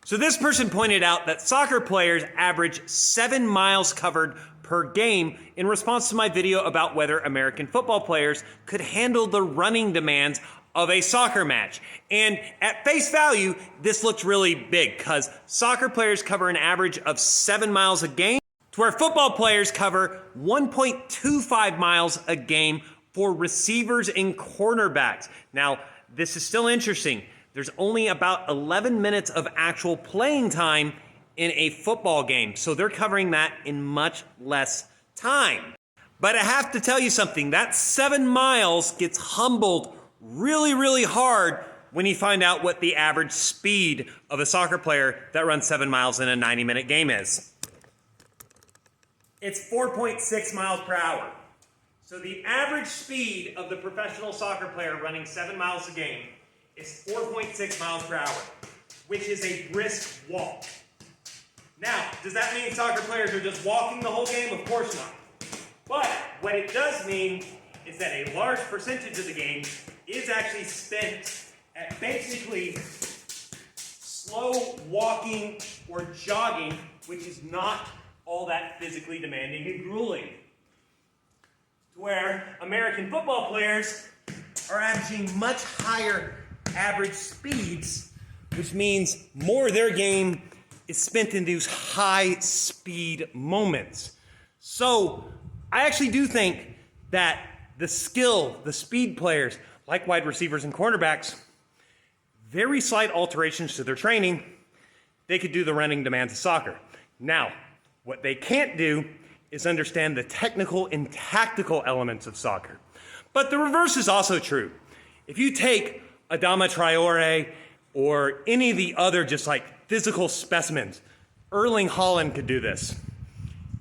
So this person pointed out that soccer players average 7 miles covered per game in response to my video about whether American football players could handle the running demands of a soccer match. And at face value, this looked really big because soccer players cover an average of 7 miles a game, to where football players cover 1.25 miles a game for receivers and cornerbacks. Now, this is still interesting. There's only about 11 minutes of actual playing time in a football game, so they're covering that in much less time. But I have to tell you something, that 7 miles gets humbled really, really hard when you find out what the average speed of a soccer player that runs 7 miles in a 90-minute game is. It's 4.6 miles per hour. So the average speed of the professional soccer player running 7 miles a game is 4.6 miles per hour, which is a brisk walk. Now, does that mean soccer players are just walking the whole game? Of course not. But what it does mean is that a large percentage of the game is actually spent at basically slow walking or jogging, which is not all that physically demanding and grueling. To where American football players are averaging much higher average speeds, which means more of their game is spent in these high speed moments. So I actually do think that the speed players, like wide receivers and cornerbacks, very slight alterations to their training, they could do the running demands of soccer. Now, what they can't do is understand the technical and tactical elements of soccer. But the reverse is also true. If you take Adama Traore or any of the other just like physical specimens, Erling Haaland could do this.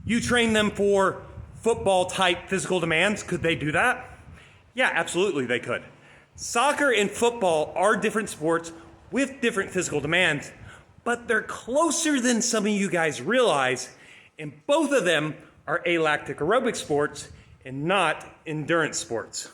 You train them for football type physical demands, could they do that? Yeah, absolutely they could. Soccer and football are different sports with different physical demands, but they're closer than some of you guys realize, and both of them are alactic aerobic sports and not endurance sports.